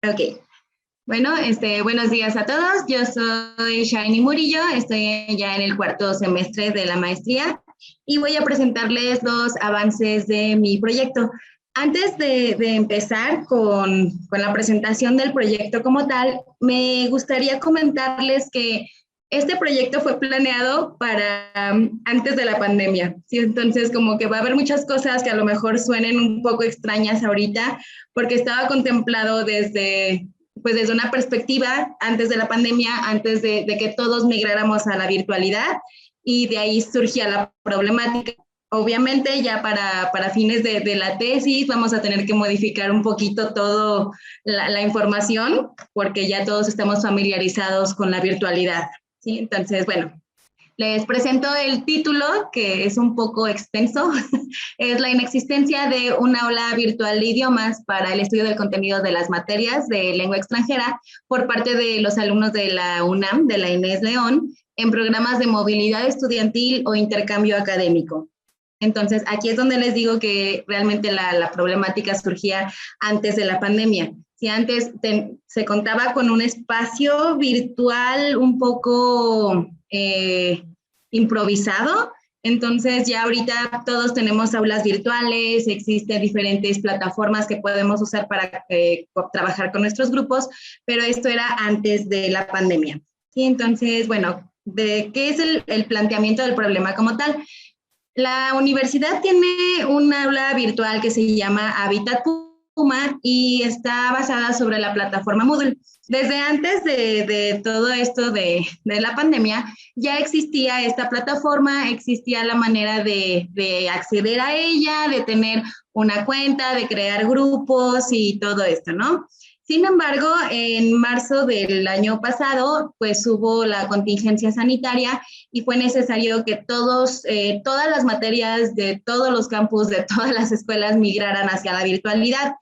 Ok. Bueno, buenos días a todos. Yo soy Shaini Murillo, estoy ya en el cuarto semestre de la maestría y voy a presentarles los avances de mi proyecto. Antes de empezar con la presentación del proyecto como tal, me gustaría comentarles que este proyecto fue planeado para antes de la pandemia, ¿sí? Entonces, como que va a haber muchas cosas que a lo mejor suenen un poco extrañas ahorita, porque estaba contemplado desde una perspectiva antes de la pandemia, antes de que todos migráramos a la virtualidad, y de ahí surgía la problemática. Obviamente ya para fines de la tesis vamos a tener que modificar un poquito todo la información porque ya todos estamos familiarizados con la virtualidad, ¿sí? Entonces, bueno, les presento el título, que es un poco extenso. Es la inexistencia de un aula virtual de idiomas para el estudio del contenido de las materias de lengua extranjera por parte de los alumnos de la UNAM, de la Inés León, en programas de movilidad estudiantil o intercambio académico. Entonces, aquí es donde les digo que realmente la problemática surgía antes de la pandemia. Si antes se contaba con un espacio virtual un poco improvisado, entonces ya ahorita todos tenemos aulas virtuales, existen diferentes plataformas que podemos usar para trabajar con nuestros grupos, pero esto era antes de la pandemia. ¿Sí? Entonces, bueno, ¿qué es el planteamiento del problema como tal? La universidad tiene un aula virtual que se llama Habitat Puma y está basada sobre la plataforma Moodle. Desde antes de todo esto de la pandemia, ya existía esta plataforma, existía la manera de acceder a ella, de tener una cuenta, de crear grupos y todo esto, ¿no? Sin embargo, en marzo del año pasado, pues hubo la contingencia sanitaria y fue necesario que todas las materias de todos los campus, de todas las escuelas migraran hacia la virtualidad.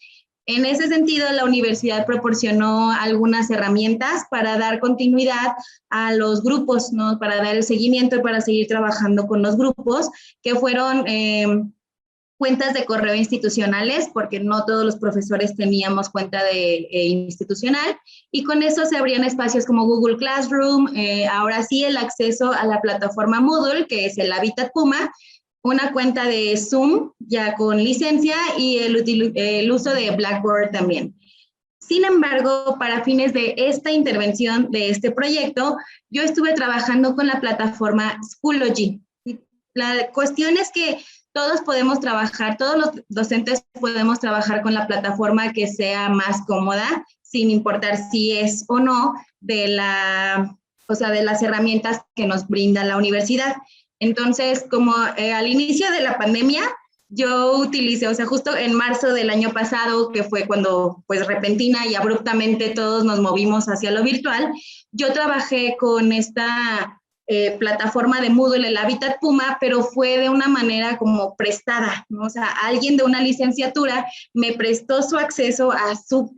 En ese sentido, la universidad proporcionó algunas herramientas para dar continuidad a los grupos, ¿no? Para dar el seguimiento y para seguir trabajando con los grupos, que fueron cuentas de correo institucionales, porque no todos los profesores teníamos cuenta institucional, y con eso se abrían espacios como Google Classroom, ahora sí el acceso a la plataforma Moodle, que es el Habitat Puma, una cuenta de Zoom ya con licencia y el uso de Blackboard también. Sin embargo, para fines de esta intervención de este proyecto, yo estuve trabajando con la plataforma Schoology. La cuestión es que todos podemos trabajar, todos los docentes podemos trabajar con la plataforma que sea más cómoda, sin importar si es o no de las herramientas que nos brinda la universidad. Entonces, como al inicio de la pandemia, yo utilicé, justo en marzo del año pasado, que fue cuando pues repentina y abruptamente todos nos movimos hacia lo virtual, yo trabajé con esta plataforma de Moodle, el Habitat Puma, pero fue de una manera como prestada, ¿no? O sea, alguien de una licenciatura me prestó su acceso a su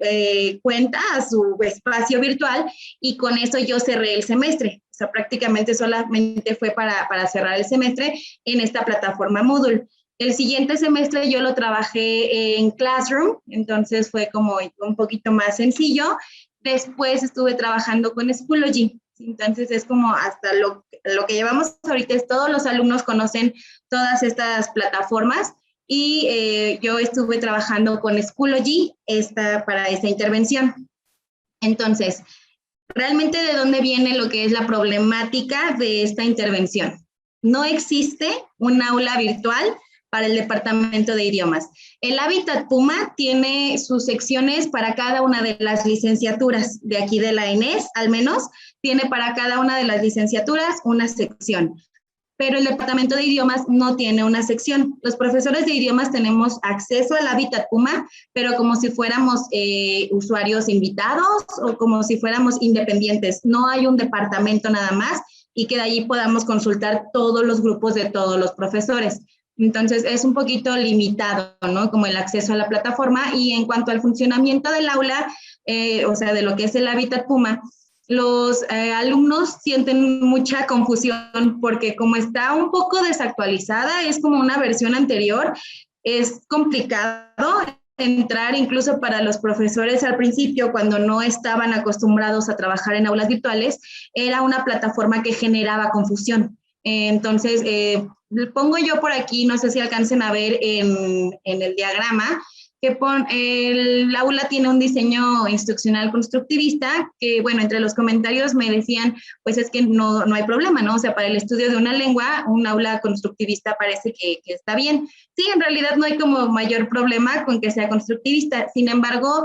cuenta, a su espacio virtual, y con eso yo cerré el semestre. O sea, prácticamente solamente fue para cerrar el semestre en esta plataforma Moodle. El siguiente semestre yo lo trabajé en Classroom, entonces fue como un poquito más sencillo. Después estuve trabajando con Schoology. Entonces es como hasta lo que llevamos ahorita es todos los alumnos conocen todas estas plataformas y yo estuve trabajando con Schoology para esta intervención. Entonces, realmente ¿de dónde viene lo que es la problemática de esta intervención? No existe un aula virtual para el departamento de idiomas. El Habitat Puma tiene sus secciones para cada una de las licenciaturas de aquí de la ENES, al menos, tiene para cada una de las licenciaturas una sección, pero el departamento de idiomas no tiene una sección. Los profesores de idiomas tenemos acceso al Habitat Puma, pero como si fuéramos usuarios invitados o como si fuéramos independientes. No hay un departamento nada más y que de allí podamos consultar todos los grupos de todos los profesores. Entonces es un poquito limitado, ¿no? Como el acceso a la plataforma. Y en cuanto al funcionamiento del aula, de lo que es el Habitat Puma, los alumnos sienten mucha confusión porque como está un poco desactualizada, es como una versión anterior, es complicado entrar incluso para los profesores al principio, cuando no estaban acostumbrados a trabajar en aulas virtuales, era una plataforma que generaba confusión. Entonces, pongo yo por aquí, no sé si alcancen a ver en el diagrama, que el aula tiene un diseño instruccional constructivista, que bueno, entre los comentarios me decían, pues es que no hay problema, ¿no? O sea, para el estudio de una lengua, un aula constructivista parece que está bien. Sí, en realidad no hay como mayor problema con que sea constructivista, sin embargo,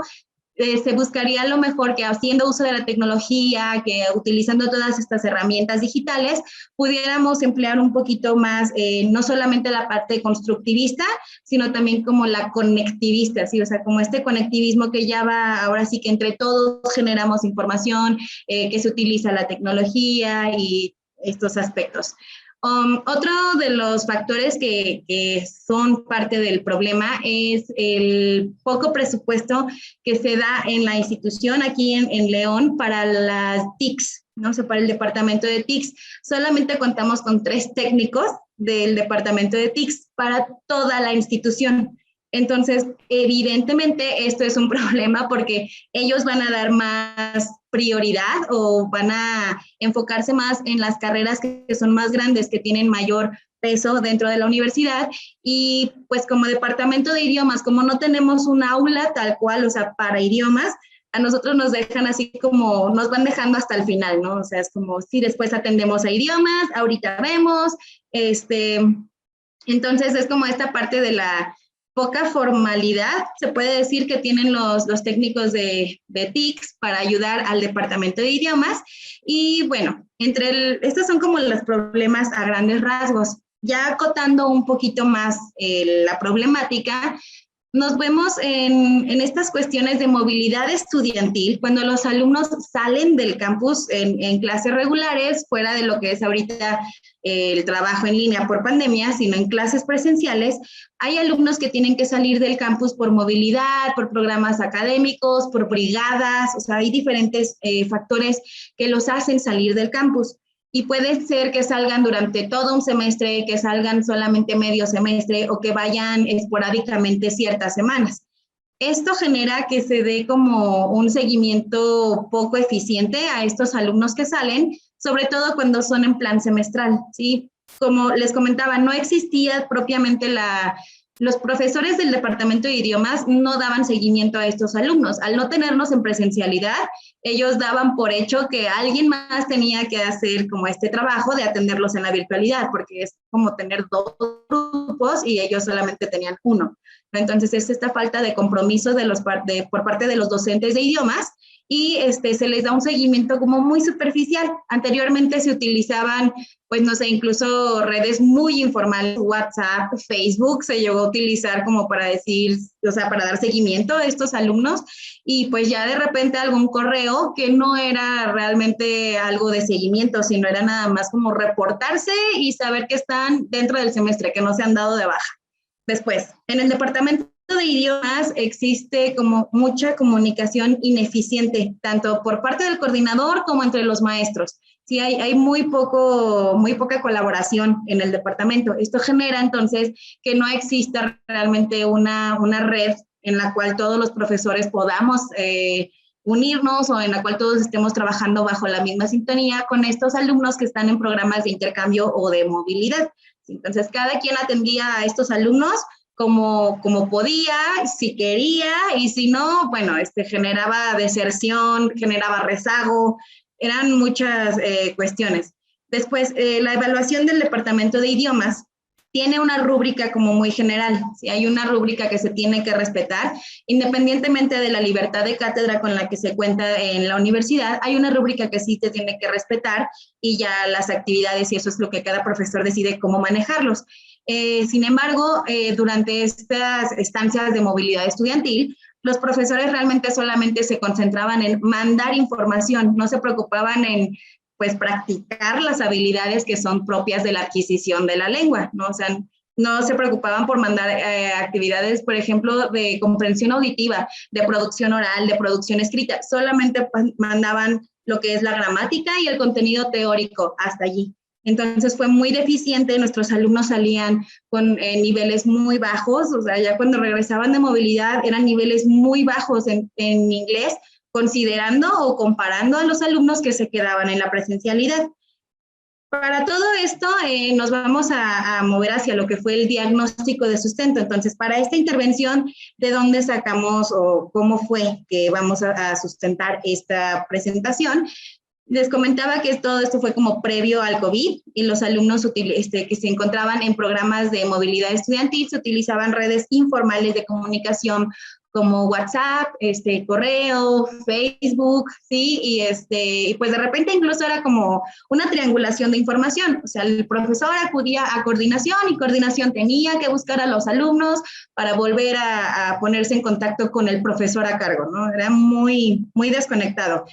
se buscaría lo mejor que haciendo uso de la tecnología, que utilizando todas estas herramientas digitales, pudiéramos emplear un poquito más, no solamente la parte constructivista, sino también como la conectivista, ¿sí? O sea, como este conectivismo que ya va, ahora sí que entre todos generamos información, que se utiliza la tecnología y estos aspectos. Otro de los factores que son parte del problema es el poco presupuesto que se da en la institución aquí en León para las TICs, ¿no? O sea, para el departamento de TICs. Solamente contamos con 3 técnicos del departamento de TICs para toda la institución. Entonces, evidentemente, esto es un problema porque ellos van a dar más prioridad o van a enfocarse más en las carreras que son más grandes, que tienen mayor peso dentro de la universidad. Y pues como departamento de idiomas, como no tenemos un aula tal cual, o sea, para idiomas, a nosotros nos dejan así como, nos van dejando hasta el final, ¿no? O sea, es como, sí, después atendemos a idiomas, ahorita vemos, entonces es como esta parte de la poca formalidad, se puede decir, que tienen los técnicos de TICS para ayudar al departamento de idiomas. Y bueno, estos son como los problemas a grandes rasgos. Ya acotando un poquito más la problemática, nos vemos en estas cuestiones de movilidad estudiantil, cuando los alumnos salen del campus en clases regulares, fuera de lo que es ahorita el trabajo en línea por pandemia, sino en clases presenciales. Hay alumnos que tienen que salir del campus por movilidad, por programas académicos, por brigadas, o sea, hay diferentes factores que los hacen salir del campus. Y puede ser que salgan durante todo un semestre, que salgan solamente medio semestre o que vayan esporádicamente ciertas semanas. Esto genera que se dé como un seguimiento poco eficiente a estos alumnos que salen, sobre todo cuando son en plan semestral, ¿sí? Como les comentaba, no existía propiamente los profesores del departamento de idiomas no daban seguimiento a estos alumnos. Al no tenernos en presencialidad, ellos daban por hecho que alguien más tenía que hacer como este trabajo de atenderlos en la virtualidad, porque es como tener 2 grupos y ellos solamente tenían 1. Entonces es esta falta de compromiso por parte de los docentes de idiomas y se les da un seguimiento como muy superficial. Anteriormente se utilizaban, pues no sé, incluso redes muy informales, WhatsApp, Facebook, se llegó a utilizar como para decir, o sea, para dar seguimiento a estos alumnos, y pues ya de repente algún correo que no era realmente algo de seguimiento, sino era nada más como reportarse y saber que están dentro del semestre, que no se han dado de baja. Después, en el departamento de idiomas existe como mucha comunicación ineficiente, tanto por parte del coordinador como entre los maestros. Sí, hay muy poca colaboración en el departamento. Esto genera entonces que no exista realmente una red en la cual todos los profesores podamos unirnos o en la cual todos estemos trabajando bajo la misma sintonía con estos alumnos que están en programas de intercambio o de movilidad. Entonces, cada quien atendía a estos alumnos como podía, si quería, y si no, bueno, generaba deserción, generaba rezago, eran muchas cuestiones. Después, la evaluación del departamento de idiomas tiene una rúbrica como muy general, ¿sí? Hay una rúbrica que se tiene que respetar, independientemente de la libertad de cátedra con la que se cuenta en la universidad, hay una rúbrica que sí te tiene que respetar y ya las actividades y eso es lo que cada profesor decide cómo manejarlos. Sin embargo, durante estas estancias de movilidad estudiantil, los profesores realmente solamente se concentraban en mandar información, no se preocupaban en pues practicar las habilidades que son propias de la adquisición de la lengua, ¿no? O sea, no se preocupaban por mandar actividades, por ejemplo, de comprensión auditiva, de producción oral, de producción escrita, solamente mandaban lo que es la gramática y el contenido teórico hasta allí. Entonces fue muy deficiente, nuestros alumnos salían con niveles muy bajos, o sea, ya cuando regresaban de movilidad eran niveles muy bajos en inglés, considerando o comparando a los alumnos que se quedaban en la presencialidad. Para todo esto nos vamos a mover hacia lo que fue el diagnóstico de sustento. Entonces, para esta intervención, ¿de dónde sacamos o cómo fue que vamos a sustentar esta presentación? Les comentaba que todo esto fue como previo al COVID y los alumnos que se encontraban en programas de movilidad estudiantil se utilizaban redes informales de comunicación como WhatsApp, correo, Facebook, ¿sí? Y pues de repente incluso era como una triangulación de información. O sea, el profesor acudía a coordinación y coordinación tenía que buscar a los alumnos para volver a ponerse en contacto con el profesor a cargo, ¿no? Era muy, muy desconectado.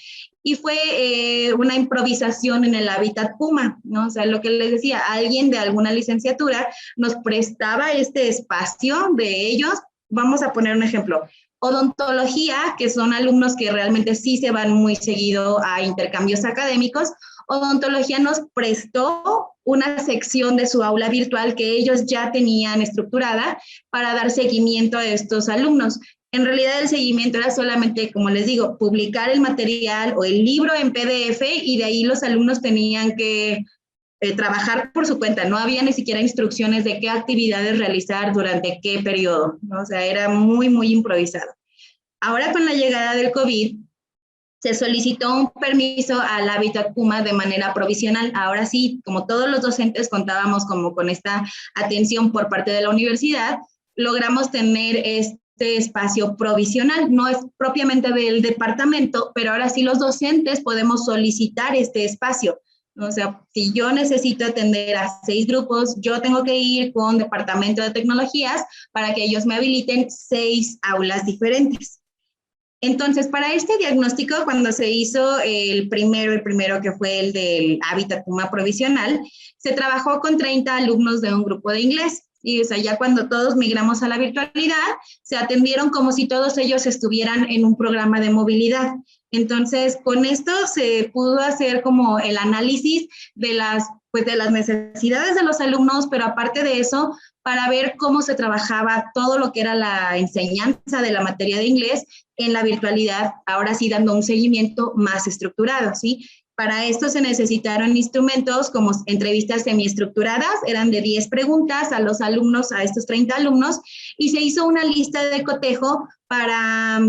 Y fue una improvisación en el hábitat Puma, ¿no? O sea, lo que les decía, alguien de alguna licenciatura nos prestaba este espacio de ellos. Vamos a poner un ejemplo. Odontología, que son alumnos que realmente sí se van muy seguido a intercambios académicos. Odontología nos prestó una sección de su aula virtual que ellos ya tenían estructurada para dar seguimiento a estos alumnos. En realidad el seguimiento era solamente, como les digo, publicar el material o el libro en PDF y de ahí los alumnos tenían que trabajar por su cuenta. No había ni siquiera instrucciones de qué actividades realizar durante qué periodo, ¿no? O sea, era muy, muy improvisado. Ahora con la llegada del COVID, se solicitó un permiso al Hábitat Puma de manera provisional. Ahora sí, como todos los docentes contábamos como con esta atención por parte de la universidad, logramos tener este espacio provisional. No es propiamente del departamento, pero ahora sí los docentes podemos solicitar este espacio. O sea, si yo necesito atender a 6 grupos, yo tengo que ir con Departamento de Tecnologías para que ellos me habiliten 6 aulas diferentes. Entonces, para este diagnóstico, cuando se hizo el primero que fue el del Hábitat Puma provisional, se trabajó con 30 alumnos de un grupo de inglés. Y o sea, ya cuando todos migramos a la virtualidad, se atendieron como si todos ellos estuvieran en un programa de movilidad. Entonces, con esto se pudo hacer como el análisis de las necesidades de los alumnos, pero aparte de eso, para ver cómo se trabajaba todo lo que era la enseñanza de la materia de inglés en la virtualidad, ahora sí dando un seguimiento más estructurado, ¿sí? Para esto se necesitaron instrumentos como entrevistas semiestructuradas, eran de 10 preguntas a los alumnos, a estos 30 alumnos, y se hizo una lista de cotejo para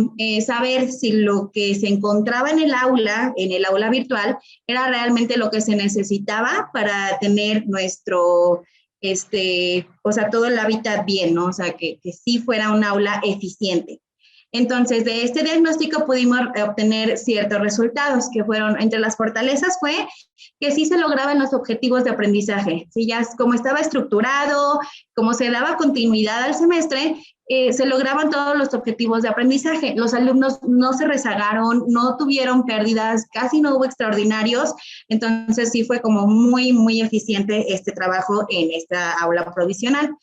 saber si lo que se encontraba en el aula virtual, era realmente lo que se necesitaba para tener nuestro, o sea, todo el hábitat bien, ¿no? O sea, que sí fuera un aula eficiente. Entonces, de este diagnóstico pudimos obtener ciertos resultados que fueron, entre las fortalezas fue que sí se lograban los objetivos de aprendizaje. Sí, ya como estaba estructurado, como se daba continuidad al semestre, se lograban todos los objetivos de aprendizaje. Los alumnos no se rezagaron, no tuvieron pérdidas, casi no hubo extraordinarios. Entonces, sí fue como muy, muy eficiente este trabajo en esta aula provisional.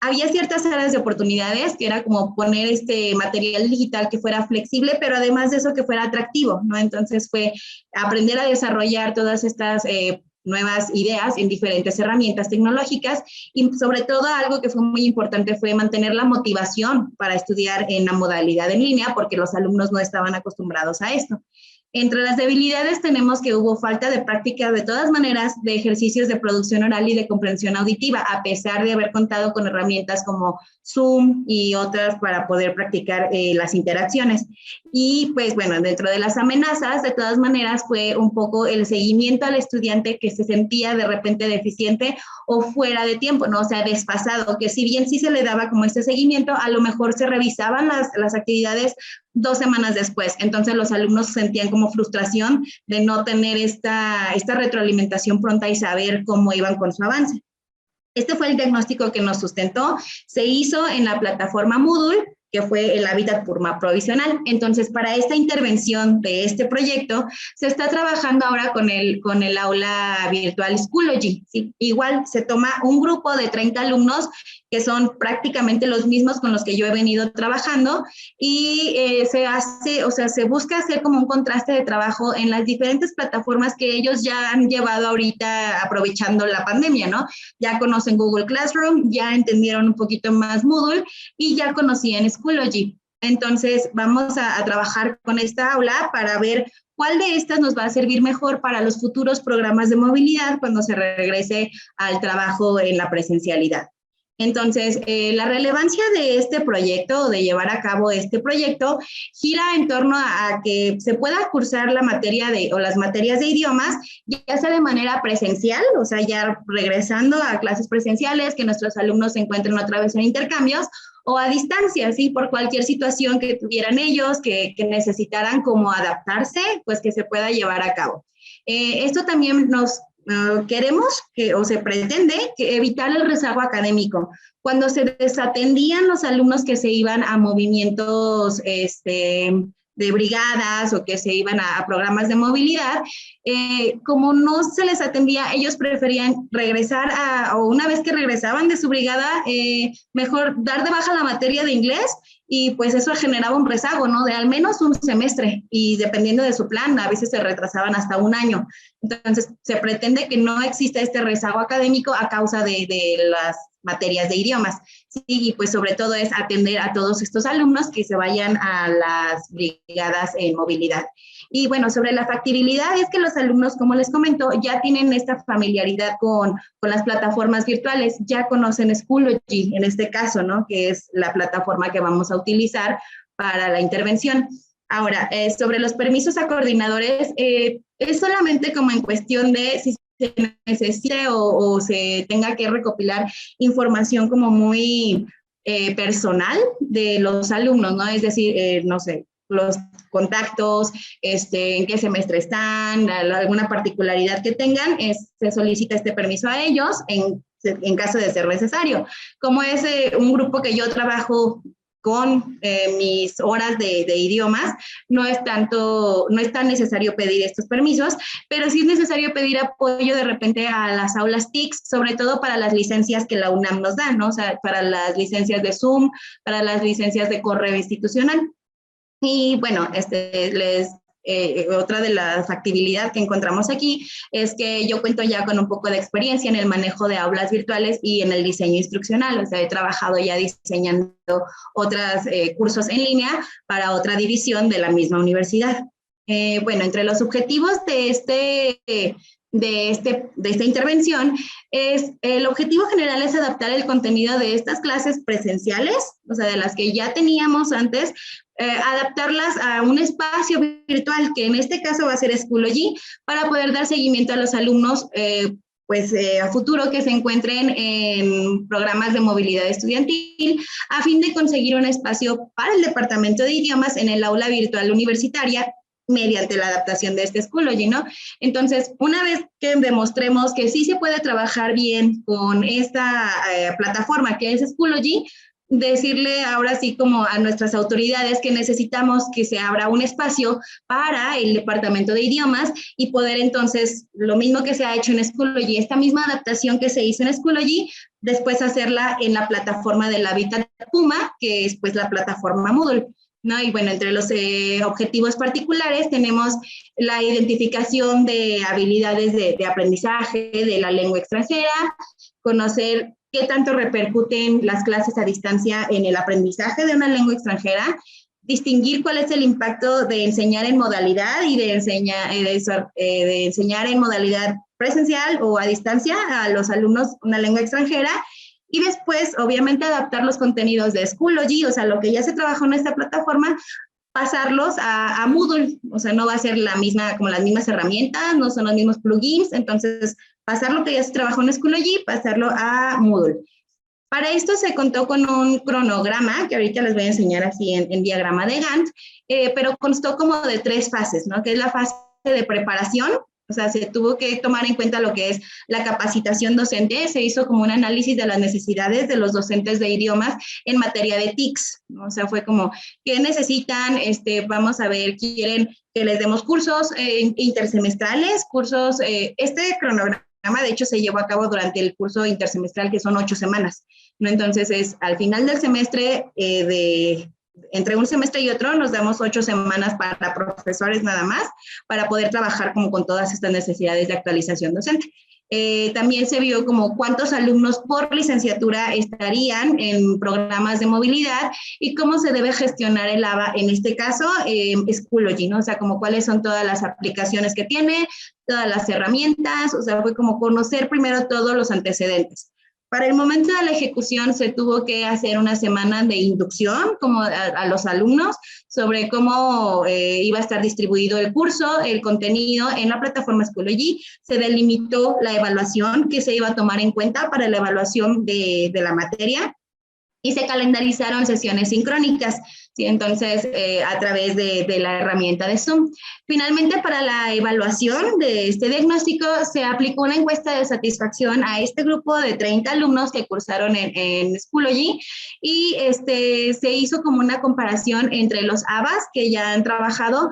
Había ciertas áreas de oportunidades, que era como poner este material digital que fuera flexible, pero además de eso que fuera atractivo, ¿no? Entonces fue aprender a desarrollar todas estas nuevas ideas en diferentes herramientas tecnológicas y sobre todo algo que fue muy importante fue mantener la motivación para estudiar en la modalidad en línea, porque los alumnos no estaban acostumbrados a esto. Entre las debilidades tenemos que hubo falta de práctica de todas maneras de ejercicios de producción oral y de comprensión auditiva, a pesar de haber contado con herramientas como Zoom y otras para poder practicar las interacciones. Y pues bueno, dentro de las amenazas, de todas maneras, fue un poco el seguimiento al estudiante que se sentía de repente deficiente o fuera de tiempo, ¿no? O sea, desfasado, que si bien sí se le daba como este seguimiento, a lo mejor se revisaban las actividades 2 semanas después. Entonces los alumnos sentían como frustración de no tener esta retroalimentación pronta y saber cómo iban con su avance. Este fue el diagnóstico que nos sustentó. Se hizo en la plataforma Moodle. que fue el hábitat provisional. Entonces, para esta intervención de este proyecto, se está trabajando ahora con el aula virtual Schoology, ¿sí? Igual se toma un grupo de 30 alumnos que son prácticamente los mismos con los que yo he venido trabajando y se busca hacer como un contraste de trabajo en las diferentes plataformas que ellos ya han llevado ahorita aprovechando la pandemia, ¿no? Ya conocen Google Classroom, ya entendieron un poquito más Moodle y ya conocían Schoology. Entonces, vamos a trabajar con esta aula para ver cuál de estas nos va a servir mejor para los futuros programas de movilidad cuando se regrese al trabajo en la presencialidad. Entonces, la relevancia de este proyecto, o de llevar a cabo este proyecto, gira en torno a que se pueda cursar la materia o las materias de idiomas, ya sea de manera presencial, o sea, ya regresando a clases presenciales, que nuestros alumnos se encuentren otra vez en intercambios, o a distancia, ¿sí? Por cualquier situación que tuvieran ellos, que necesitaran como adaptarse, pues que se pueda llevar a cabo. Esto también queremos o se pretende evitar el rezago académico. Cuando se desatendían los alumnos que se iban a movimientos de brigadas o que se iban a programas de movilidad, como no se les atendía, ellos preferían regresar o una vez que regresaban de su brigada, mejor dar de baja la materia de inglés y pues eso generaba un rezago, ¿no? De al menos un semestre y dependiendo de su plan, a veces se retrasaban hasta un año. Entonces, se pretende que no exista este rezago académico a causa de las materias de idiomas. Sí, y pues sobre todo es atender a todos estos alumnos que se vayan a las brigadas en movilidad. Y bueno, sobre la factibilidad es que los alumnos, como les comento, ya tienen esta familiaridad con las plataformas virtuales, ya conocen Schoology en este caso, ¿no? Que es la plataforma que vamos a utilizar para la intervención. Ahora, sobre los permisos a coordinadores, es solamente como en cuestión de si se necesite o se tenga que recopilar información como muy personal de los alumnos, ¿no? Es decir, no sé, los contactos, en qué semestre están, alguna particularidad que tengan, se solicita este permiso a ellos en caso de ser necesario. Como es un grupo que yo trabajo con mis horas de idiomas, no es tan necesario pedir estos permisos, pero sí es necesario pedir apoyo de repente a las aulas TICS, sobre todo para las licencias que la UNAM nos da, ¿no? O sea, para las licencias de Zoom, para las licencias de correo institucional. Y bueno, otra de las factibilidades que encontramos aquí es que yo cuento ya con un poco de experiencia en el manejo de aulas virtuales y en el diseño instruccional, o sea, he trabajado ya diseñando otros cursos en línea para otra división de la misma universidad. Bueno, entre los objetivos de esta intervención el objetivo general es adaptar el contenido de estas clases presenciales, o sea, de las que ya teníamos antes, adaptarlas a un espacio virtual, que en este caso va a ser Schoology, para poder dar seguimiento a los alumnos a futuro que se encuentren en programas de movilidad estudiantil, a fin de conseguir un espacio para el Departamento de Idiomas en el aula virtual universitaria mediante la adaptación de este Schoology, ¿no? Entonces, una vez que demostremos que sí se puede trabajar bien con esta plataforma que es Schoology, decirle ahora sí como a nuestras autoridades que necesitamos que se abra un espacio para el Departamento de Idiomas y poder entonces, lo mismo que se ha hecho en Schoology, esta misma adaptación que se hizo en Schoology, después hacerla en la plataforma del Hábitat Puma, que es pues la plataforma Moodle, ¿no? Y bueno, entre los objetivos particulares tenemos la identificación de habilidades de aprendizaje de la lengua extranjera, conocer qué tanto repercuten las clases a distancia en el aprendizaje de una lengua extranjera, distinguir cuál es el impacto de enseñar en modalidad y de enseñar en modalidad presencial o a distancia a los alumnos una lengua extranjera, y después, obviamente, adaptar los contenidos de Schoology, o sea, lo que ya se trabajó en esta plataforma, pasarlos a Moodle, o sea, no va a ser como las mismas herramientas, no son los mismos plugins, entonces pasar lo que ya se trabajó en Schoology, pasarlo a Moodle. Para esto se contó con un cronograma, que ahorita les voy a enseñar así en diagrama de Gantt, pero constó como de 3 fases, ¿no? Que es la fase de preparación, O sea, se tuvo que tomar en cuenta lo que es la capacitación docente, se hizo como un análisis de las necesidades de los docentes de idiomas en materia de TICs, ¿no? O sea, fue como, ¿qué necesitan? Vamos a ver, quieren que les demos cursos intersemestrales, cursos, este cronograma de hecho se llevó a cabo durante el curso intersemestral que son 8 semanas, ¿no? Entonces es al final del semestre entre un semestre y otro nos damos 8 semanas para profesores nada más, para poder trabajar como con todas estas necesidades de actualización docente. También se vio como cuántos alumnos por licenciatura estarían en programas de movilidad y cómo se debe gestionar el ABA, en este caso, Schoology, ¿no? O sea, como cuáles son todas las aplicaciones que tiene, todas las herramientas, o sea, fue como conocer primero todos los antecedentes. Para el momento de la ejecución se tuvo que hacer una semana de inducción como a los alumnos sobre cómo iba a estar distribuido el curso, el contenido en la plataforma Schoology. Se delimitó la evaluación que se iba a tomar en cuenta para la evaluación de la materia y se calendarizaron sesiones sincrónicas, ¿sí? Entonces, a través de la herramienta de Zoom. Finalmente, para la evaluación de este diagnóstico, se aplicó una encuesta de satisfacción a este grupo de 30 alumnos que cursaron en Schoology y se hizo como una comparación entre los ABAs que ya han trabajado.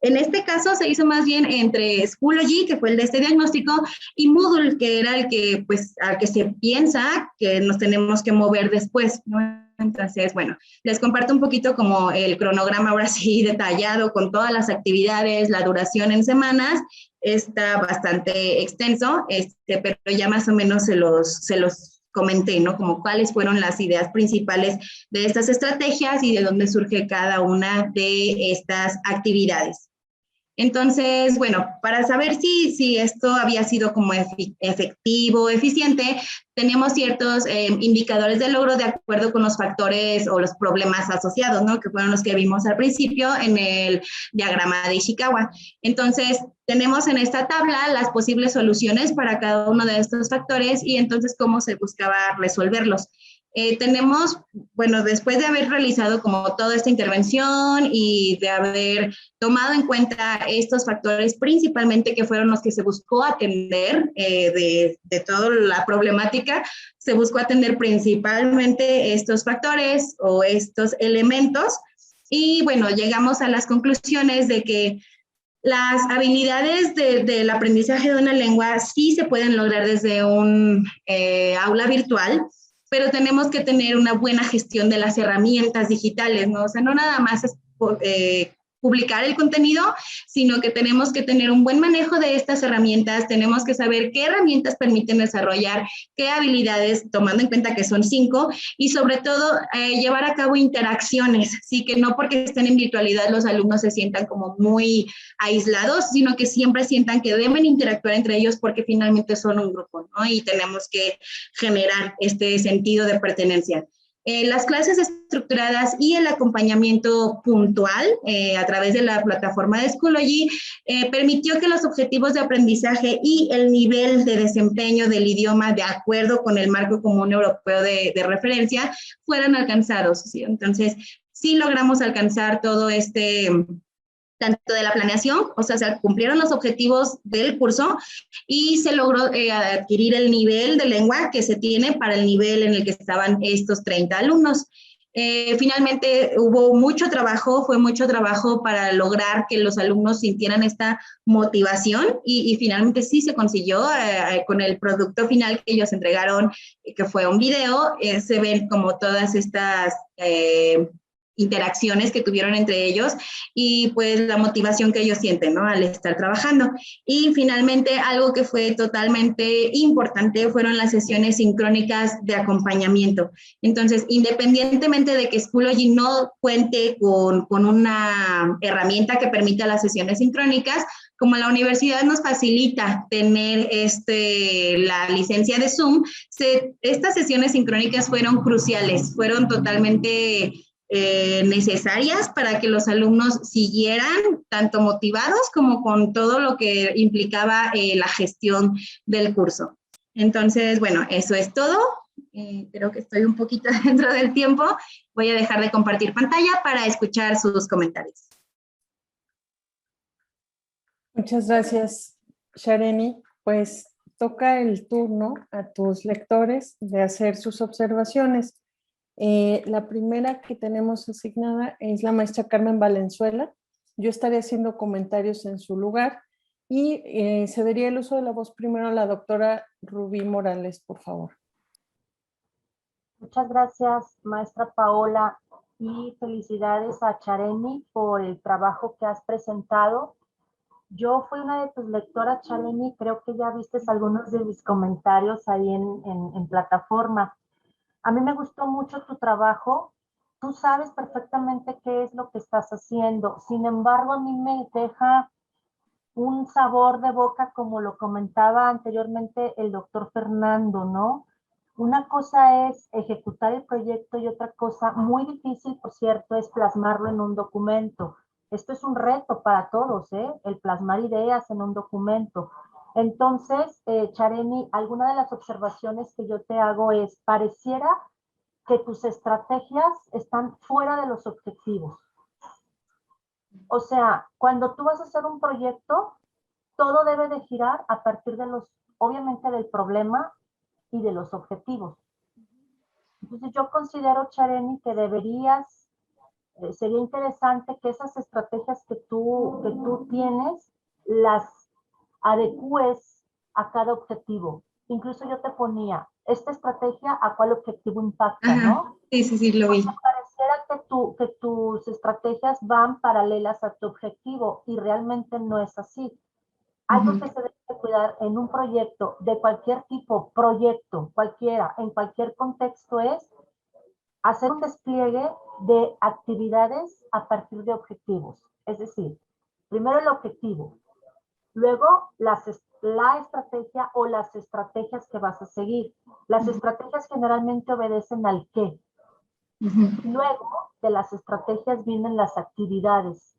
En este caso se hizo más bien entre Schoology, que fue el de este diagnóstico, y Moodle, que era el que, pues, al que se piensa que nos tenemos que mover después, ¿no? Entonces, bueno, les comparto un poquito como el cronograma ahora sí detallado con todas las actividades, la duración en semanas, está bastante extenso, pero ya más o menos se los comenté, ¿no? Como cuáles fueron las ideas principales de estas estrategias y de dónde surge cada una de estas actividades. Entonces, bueno, para saber si esto había sido como efectivo, eficiente, teníamos ciertos indicadores de logro de acuerdo con los factores o los problemas asociados, ¿no? Que fueron los que vimos al principio en el diagrama de Ishikawa. Entonces, tenemos en esta tabla las posibles soluciones para cada uno de estos factores y entonces cómo se buscaba resolverlos. Tenemos, bueno, después de haber realizado como toda esta intervención y de haber tomado en cuenta estos factores principalmente que fueron los que se buscó atender de toda la problemática, se buscó atender principalmente estos factores o estos elementos y bueno, llegamos a las conclusiones de que las habilidades del aprendizaje de una lengua sí se pueden lograr desde un aula virtual, pero tenemos que tener una buena gestión de las herramientas digitales, ¿no? O sea, no nada más es publicar el contenido, sino que tenemos que tener un buen manejo de estas herramientas, tenemos que saber qué herramientas permiten desarrollar, qué habilidades, tomando en cuenta que son 5, y sobre todo llevar a cabo interacciones, sí, que no porque estén en virtualidad los alumnos se sientan como muy aislados, sino que siempre sientan que deben interactuar entre ellos porque finalmente son un grupo, ¿no? Y tenemos que generar este sentido de pertenencia. Las clases estructuradas y el acompañamiento puntual a través de la plataforma de Schoology permitió que los objetivos de aprendizaje y el nivel de desempeño del idioma de acuerdo con el marco común europeo de referencia fueran alcanzados, ¿sí? Entonces, sí logramos alcanzar todo tanto de la planeación, o sea, se cumplieron los objetivos del curso y se logró adquirir el nivel de lengua que se tiene para el nivel en el que estaban estos 30 alumnos. Finalmente hubo mucho trabajo, fue mucho trabajo para lograr que los alumnos sintieran esta motivación y finalmente sí se consiguió con el producto final que ellos entregaron, que fue un video, se ven como todas estas interacciones que tuvieron entre ellos y pues la motivación que ellos sienten, ¿no? Al estar trabajando. Y finalmente algo que fue totalmente importante fueron las sesiones sincrónicas de acompañamiento. Entonces, independientemente de que Schoology no cuente con una herramienta que permita las sesiones sincrónicas, como la universidad nos facilita tener la licencia de Zoom, estas sesiones sincrónicas fueron cruciales, fueron totalmente necesarias para que los alumnos siguieran tanto motivados como con todo lo que implicaba la gestión del curso. Entonces, bueno, eso es todo. Creo que estoy un poquito dentro del tiempo. Voy a dejar de compartir pantalla para escuchar sus comentarios. Muchas gracias, Shareni, pues toca el turno a tus lectores de hacer sus observaciones. La primera que tenemos asignada es la maestra Carmen Valenzuela. Yo estaré haciendo comentarios en su lugar y cedería el uso de la voz primero a la doctora Rubí Morales, por favor. Muchas gracias, maestra Paola, y felicidades a Shareni por el trabajo que has presentado. Yo fui una de tus lectoras, Shareni, creo que ya viste algunos de mis comentarios ahí en plataforma. A mí me gustó mucho tu trabajo. Tú sabes perfectamente qué es lo que estás haciendo. Sin embargo, a mí me deja un sabor de boca, como lo comentaba anteriormente el doctor Fernando, ¿no? Una cosa es ejecutar el proyecto y otra cosa muy difícil, por cierto, es plasmarlo en un documento. Esto es un reto para todos, ¿eh? El plasmar ideas en un documento. Entonces, Shareni, alguna de las observaciones que yo te hago es, pareciera que tus estrategias están fuera de los objetivos. O sea, cuando tú vas a hacer un proyecto, todo debe de girar a partir de obviamente del problema y de los objetivos. Entonces yo considero, Shareni, que sería interesante que esas estrategias que tú tienes, las adecúes a cada objetivo. Incluso yo te ponía, esta estrategia, ¿a cuál objetivo impacta, no? Sí, lo vi. Porque pareciera que tus estrategias van paralelas a tu objetivo y realmente no es así. Algo que se debe cuidar en un proyecto de cualquier tipo, proyecto, cualquiera, en cualquier contexto, es hacer un despliegue de actividades a partir de objetivos. Es decir, primero el objetivo, luego la estrategia o las estrategias que vas a seguir. Las estrategias generalmente obedecen al qué. Luego de las estrategias vienen las actividades.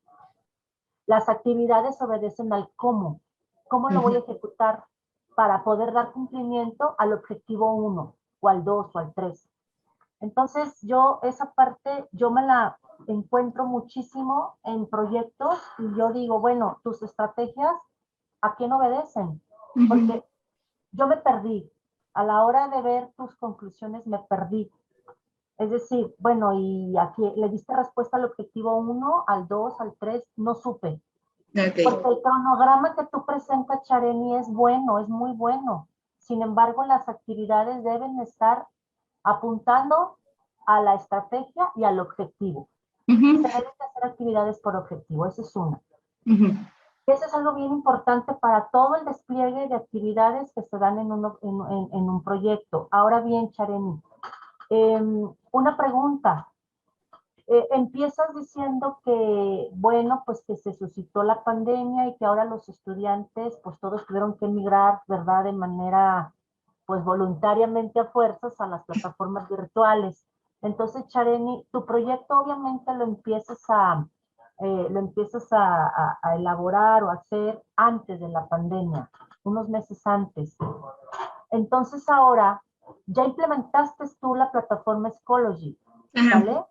Las actividades obedecen al cómo. ¿Cómo lo voy a ejecutar para poder dar cumplimiento al objetivo 1 o al 2 o al 3? Entonces esa parte, yo me la encuentro muchísimo en proyectos y yo digo, bueno, tus estrategias, ¿a quién obedecen? Porque yo me perdí. A la hora de ver tus conclusiones me perdí. Es decir, bueno, y aquí le diste respuesta al objetivo 1, al 2, al 3, no supe. Okay. Porque el cronograma que tú presentas, Shareni, es bueno, es muy bueno. Sin embargo, las actividades deben estar apuntando a la estrategia y al objetivo. Se deben hacer actividades por objetivo, esa es una. Eso es algo bien importante para todo el despliegue de actividades que se dan en un proyecto. Ahora bien, Shareni, una pregunta. Empiezas diciendo que, bueno, pues que se suscitó la pandemia y que ahora los estudiantes, pues todos tuvieron que emigrar, ¿verdad? De manera, pues voluntariamente a fuerzas a las plataformas virtuales. Entonces, Shareni, tu proyecto obviamente lo empiezas a elaborar o hacer antes de la pandemia, unos meses antes. Entonces ahora, ya implementaste tú la plataforma Schoology, ¿vale?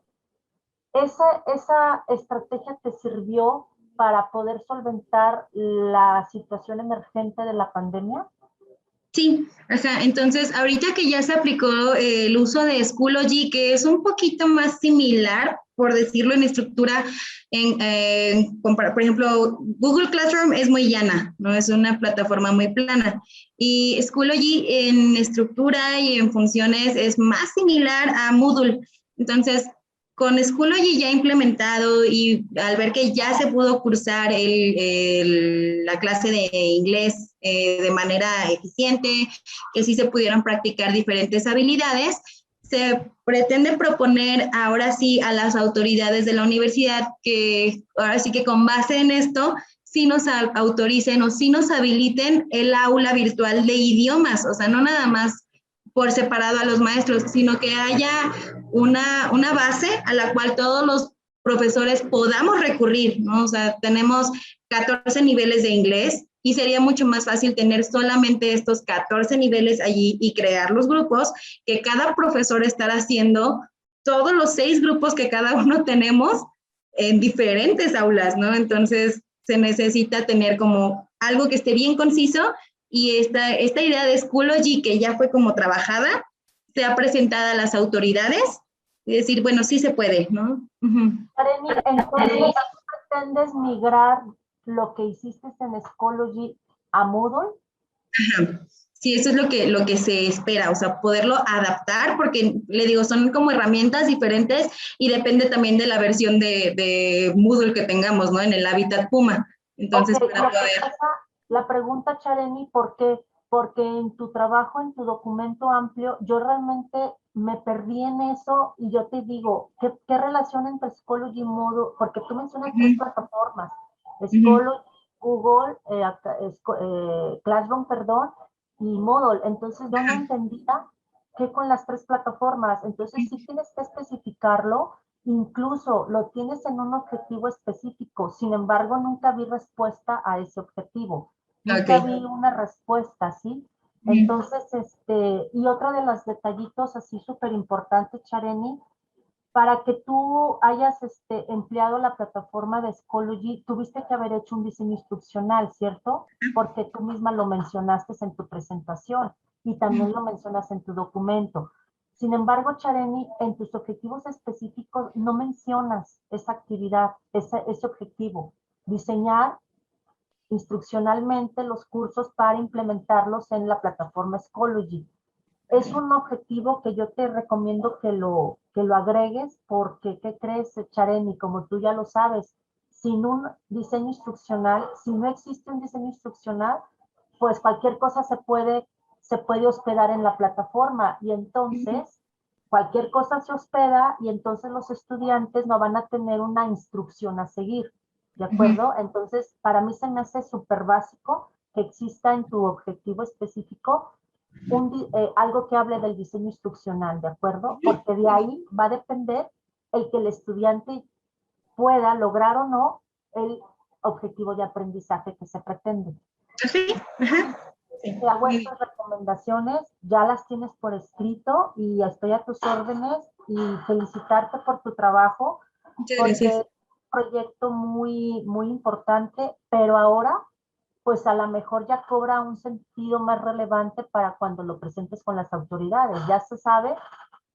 ¿Esa estrategia te sirvió para poder solventar la situación emergente de la pandemia? Sí, entonces ahorita que ya se aplicó el uso de Schoology, que es un poquito más similar, por decirlo en estructura, por ejemplo, Google Classroom es muy llana, ¿no? Es una plataforma muy plana. Y Schoology en estructura y en funciones es más similar a Moodle. Entonces, con Schoology ya implementado y al ver que ya se pudo cursar la clase de inglés de manera eficiente, que sí se pudieron practicar diferentes habilidades, se pretende proponer ahora sí a las autoridades de la universidad que ahora sí que con base en esto sí nos autoricen o sí nos habiliten el aula virtual de idiomas, o sea, no nada más por separado a los maestros, sino que haya una base a la cual todos los profesores podamos recurrir, ¿no? O sea, tenemos 14 niveles de inglés y sería mucho más fácil tener solamente estos 14 niveles allí y crear los grupos, que cada profesor estar haciendo todos los 6 grupos que cada uno tenemos en diferentes aulas, ¿no? Entonces, se necesita tener como algo que esté bien conciso y esta idea de Schoology que ya fue como trabajada, sea presentada a las autoridades y decir, bueno, sí se puede, ¿no? Areni, entonces, ¿pretendes migrar lo que hiciste en Schoology a Moodle? Ajá. Sí, eso es lo que se espera, o sea, poderlo adaptar, porque le digo, son como herramientas diferentes y depende también de la versión de Moodle que tengamos, ¿no? En el hábitat Puma. Entonces, Okay, para poder... la pregunta, Chareni, ¿por qué? Porque en tu trabajo, en tu documento amplio, yo realmente me perdí en eso y yo te digo, ¿qué relación entre Schoology y Moodle? Porque tú mencionas tres plataformas, Schoology, Google, Classroom, perdón, y Moodle. Entonces yo no entendía qué con las tres plataformas. Entonces sí tienes que especificarlo. Incluso lo tienes en un objetivo específico, sin embargo, nunca vi respuesta a ese objetivo. Nunca Ok. vi una respuesta, ¿sí? Entonces, y otro de los detallitos así súper importantes, Chareni, para que tú hayas empleado la plataforma de Schoology, tuviste que haber hecho un diseño instruccional, ¿cierto? Porque tú misma lo mencionaste en tu presentación y también lo mencionas en tu documento. Sin embargo, Chareni, en tus objetivos específicos no mencionas esa actividad, ese objetivo. Diseñar instruccionalmente los cursos para implementarlos en la plataforma Schoology. Es un objetivo que yo te recomiendo que lo agregues porque, ¿qué crees, Chareni? Como tú ya lo sabes, sin un diseño instruccional, si no existe un diseño instruccional, pues cualquier cosa se puede hospedar en la plataforma y entonces cualquier cosa se hospeda y entonces los estudiantes no van a tener una instrucción a seguir, ¿de acuerdo? Entonces, para mí se me hace súper básico que exista en tu objetivo específico algo que hable del diseño instruccional, ¿de acuerdo? Porque de ahí va a depender el que el estudiante pueda lograr o no el objetivo de aprendizaje que se pretende. Sí, ajá. Sí. Te hago estas recomendaciones, ya las tienes por escrito y estoy a tus órdenes y felicitarte por tu trabajo, Muchas porque es gracias. un proyecto muy, muy importante, pero ahora pues a lo mejor ya cobra un sentido más relevante para cuando lo presentes con las autoridades. Ya se sabe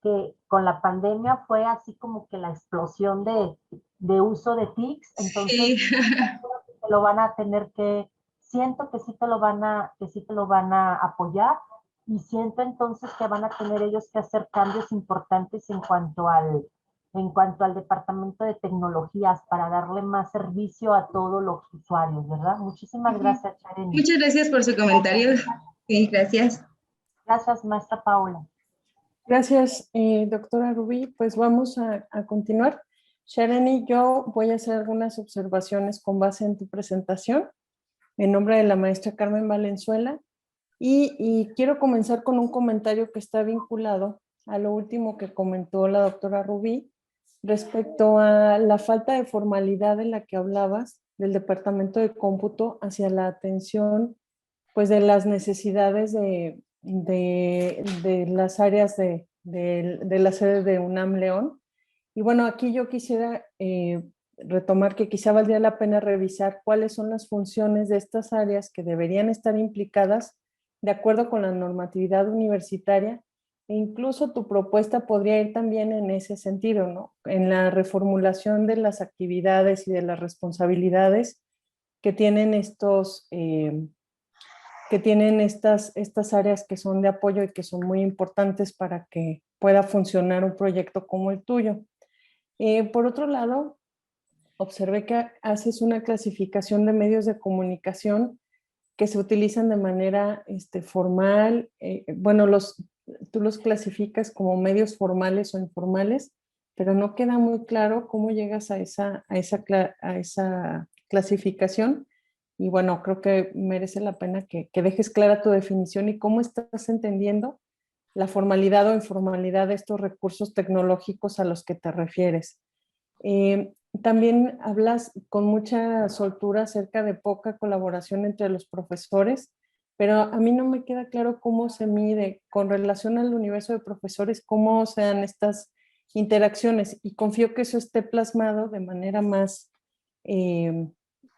que con la pandemia fue así como que la explosión de uso de TICs, entonces Sí. te lo van a tener que, siento que sí te lo van que sí te lo van a apoyar y siento entonces que van a tener ellos que hacer cambios importantes en cuanto al departamento de tecnologías para darle más servicio a todos los usuarios, ¿verdad? Muchísimas gracias, Chareni. Muchas gracias por su comentario. Sí, gracias. Gracias, maestra Paula. Gracias, doctora Rubí. Pues vamos a continuar. Shareni, yo voy a hacer algunas observaciones con base en tu presentación, en nombre de la maestra Carmen Valenzuela, y quiero comenzar con un comentario que está vinculado a lo último que comentó la doctora Rubí respecto a la falta de formalidad en la que hablabas del departamento de cómputo hacia la atención pues de las necesidades de las áreas de la sede de UNAM León. Y bueno, aquí yo quisiera retomar que quizá valdría la pena revisar cuáles son las funciones de estas áreas que deberían estar implicadas de acuerdo con la normatividad universitaria, e incluso tu propuesta podría ir también en ese sentido, ¿no? En la reformulación de las actividades y de las responsabilidades que tienen estas áreas que son de apoyo y que son muy importantes para que pueda funcionar un proyecto como el tuyo. Por otro lado, observé que haces una clasificación de medios de comunicación que se utilizan de manera formal. Bueno, tú los clasificas como medios formales o informales, pero no queda muy claro cómo llegas a esa clasificación. Y bueno, creo que merece la pena que dejes clara tu definición y cómo estás entendiendo la formalidad o informalidad de estos recursos tecnológicos a los que te refieres. Eh, También hablas con mucha soltura acerca de poca colaboración entre los profesores, pero a mí no me queda claro cómo se mide con relación al universo de profesores, cómo se dan estas interacciones, y confío que eso esté plasmado de manera más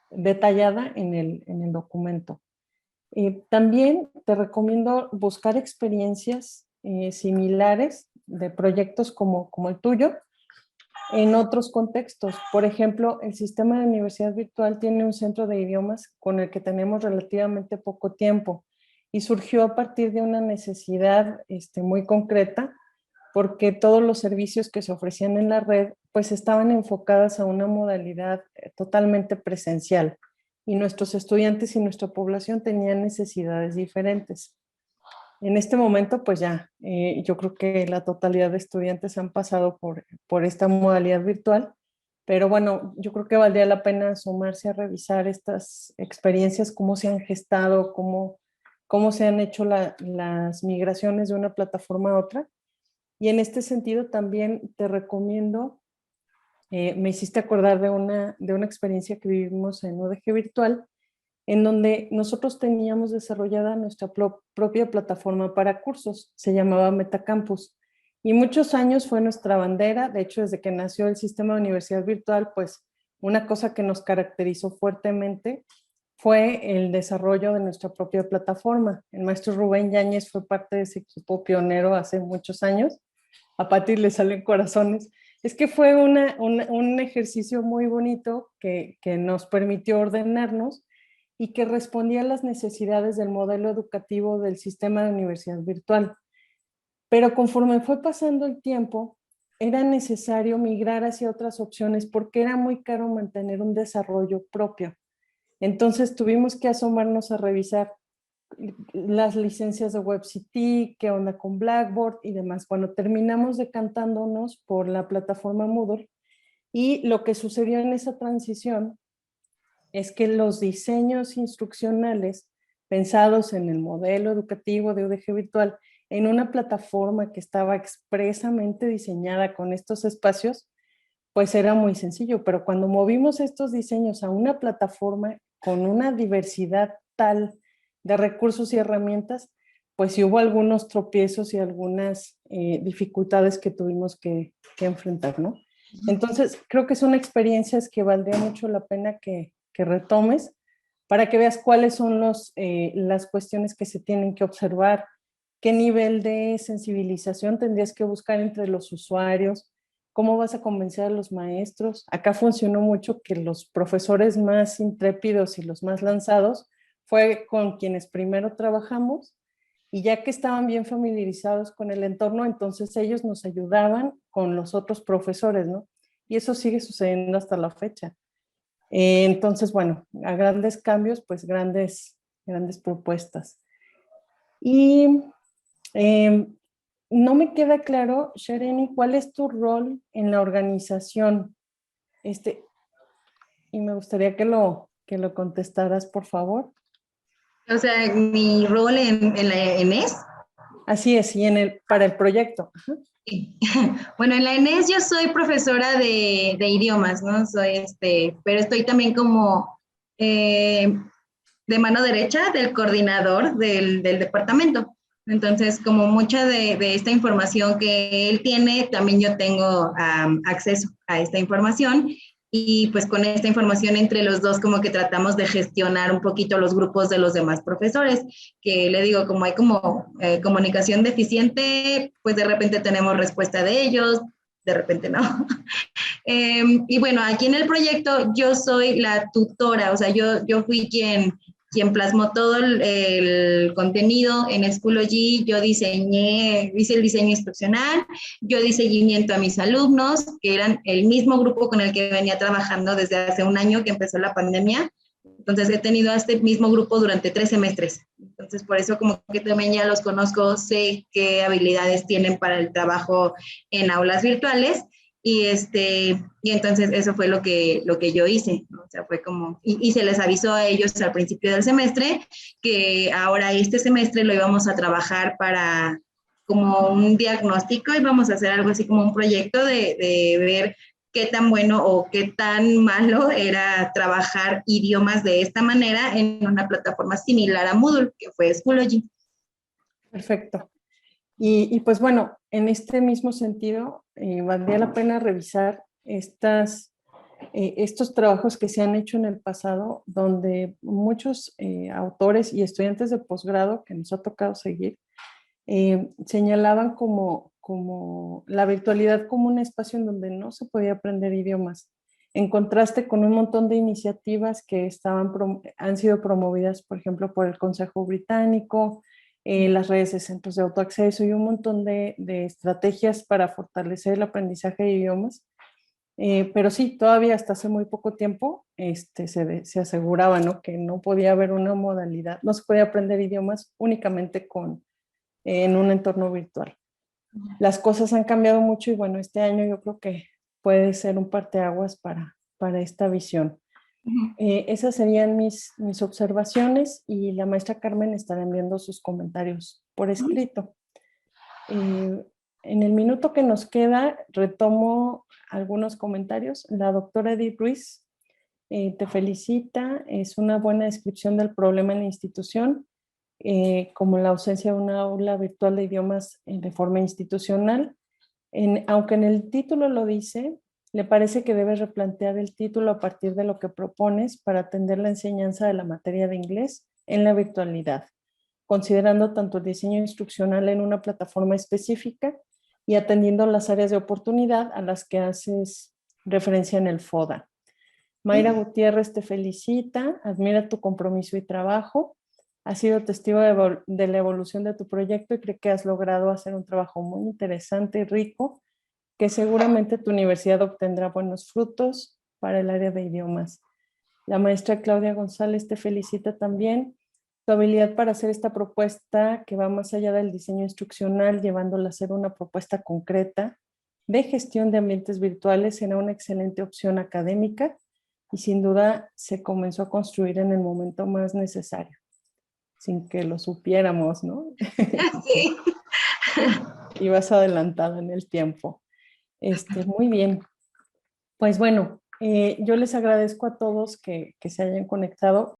detallada en el documento. También te recomiendo buscar experiencias similares de proyectos como el tuyo en otros contextos. Por ejemplo, el sistema de universidad virtual tiene un centro de idiomas con el que tenemos relativamente poco tiempo y surgió a partir de una necesidad muy concreta, porque todos los servicios que se ofrecían en la red pues estaban enfocadas a una modalidad totalmente presencial y nuestros estudiantes y nuestra población tenían necesidades diferentes. En este momento, pues ya, yo creo que la totalidad de estudiantes han pasado por esta modalidad virtual, pero bueno, yo creo que valdría la pena asomarse a revisar estas experiencias, cómo se han gestado, cómo se han hecho las migraciones de una plataforma a otra. Y en este sentido también te recomiendo, me hiciste acordar de una experiencia que vivimos en UDG Virtual, en donde nosotros teníamos desarrollada nuestra propia plataforma para cursos, se llamaba Metacampus, y muchos años fue nuestra bandera. De hecho, desde que nació el sistema de universidad virtual, pues una cosa que nos caracterizó fuertemente fue el desarrollo de nuestra propia plataforma. El maestro Rubén Yáñez fue parte de ese equipo pionero hace muchos años. A Pati le salen corazones. Es que fue un ejercicio muy bonito que nos permitió ordenarnos y que respondía a las necesidades del modelo educativo del sistema de universidad virtual. Pero conforme fue pasando el tiempo, era necesario migrar hacia otras opciones porque era muy caro mantener un desarrollo propio. Entonces tuvimos que asomarnos a revisar las licencias de WebCT, qué onda con Blackboard y demás. Bueno, terminamos decantándonos por la plataforma Moodle y lo que sucedió en esa transición es que los diseños instruccionales pensados en el modelo educativo de UDG Virtual en una plataforma que estaba expresamente diseñada con estos espacios, pues era muy sencillo, pero cuando movimos estos diseños a una plataforma con una diversidad tal de recursos y herramientas, pues sí hubo algunos tropiezos y algunas dificultades que tuvimos que enfrentar, ¿no? Entonces, creo que son experiencias que valdría mucho la pena que retomes para que veas cuáles son las cuestiones que se tienen que observar, qué nivel de sensibilización tendrías que buscar entre los usuarios, cómo vas a convencer a los maestros. Acá funcionó mucho que los profesores más intrépidos y los más lanzados fue con quienes primero trabajamos, y ya que estaban bien familiarizados con el entorno, entonces ellos nos ayudaban con los otros profesores, ¿no? Y eso sigue sucediendo hasta la fecha. Entonces, bueno, a grandes cambios, pues grandes propuestas. Y no me queda claro, Shareni, ¿cuál es tu rol en la organización? Y me gustaría que lo contestaras, por favor. O sea, mi rol en la ENES. Así es, y para el proyecto. Ajá. Bueno, en la ENES yo soy profesora de idiomas, ¿no? Soy pero estoy también como de mano derecha del coordinador del departamento. Entonces, como mucha de esta información que él tiene, también yo tengo acceso a esta información, y pues con esta información entre los dos como que tratamos de gestionar un poquito los grupos de los demás profesores, que le digo, como hay como comunicación deficiente, pues de repente tenemos respuesta de ellos, de repente no. Y bueno, aquí en el proyecto yo soy la tutora, o sea, yo fui quien plasmó todo el contenido en Schoology. Yo hice el diseño instruccional, yo di seguimiento a mis alumnos, que eran el mismo grupo con el que venía trabajando desde hace un año que empezó la pandemia. Entonces he tenido a este mismo grupo durante 3 semestres. Entonces por eso como que también ya los conozco, sé qué habilidades tienen para el trabajo en aulas virtuales. Y entonces eso fue lo que yo hice, ¿no? O sea, fue como, y se les avisó a ellos al principio del semestre que ahora este semestre lo íbamos a trabajar para como un diagnóstico, y vamos a hacer algo así como un proyecto de ver qué tan bueno o qué tan malo era trabajar idiomas de esta manera en una plataforma similar a Moodle, que fue Schoology. Perfecto. Y pues bueno, en este mismo sentido, valdría la pena revisar estas estos trabajos que se han hecho en el pasado, donde muchos autores y estudiantes de posgrado que nos ha tocado seguir, señalaban como la virtualidad como un espacio en donde no se podía aprender idiomas, en contraste con un montón de iniciativas que han sido promovidas, por ejemplo, por el Consejo Británico, las redes de centros de autoacceso y un montón de estrategias para fortalecer el aprendizaje de idiomas. Pero sí, todavía hasta hace muy poco tiempo se aseguraba, ¿no?, que no podía haber una modalidad, no se podía aprender idiomas únicamente en un entorno virtual. Las cosas han cambiado mucho y bueno, este año yo creo que puede ser un parteaguas para esta visión. Esas serían mis observaciones y la maestra Carmen estará enviando sus comentarios por escrito. En el minuto que nos queda, retomo algunos comentarios. La doctora Edith Ruiz te felicita, es una buena descripción del problema en la institución, como la ausencia de una aula virtual de idiomas de forma institucional. Aunque en el título lo dice, le parece que debes replantear el título a partir de lo que propones para atender la enseñanza de la materia de inglés en la virtualidad, considerando tanto el diseño instruccional en una plataforma específica y atendiendo las áreas de oportunidad a las que haces referencia en el FODA. Mayra Gutiérrez te felicita, admira tu compromiso y trabajo, ha sido testigo de la evolución de tu proyecto y cree que has logrado hacer un trabajo muy interesante y rico, que seguramente tu universidad obtendrá buenos frutos para el área de idiomas. La maestra Claudia González te felicita también. Tu habilidad para hacer esta propuesta que va más allá del diseño instruccional, llevándola a ser una propuesta concreta de gestión de ambientes virtuales, será una excelente opción académica y sin duda se comenzó a construir en el momento más necesario, sin que lo supiéramos, ¿no? Sí. Y vas adelantada en el tiempo. Muy bien. Pues bueno, yo les agradezco a todos que se hayan conectado.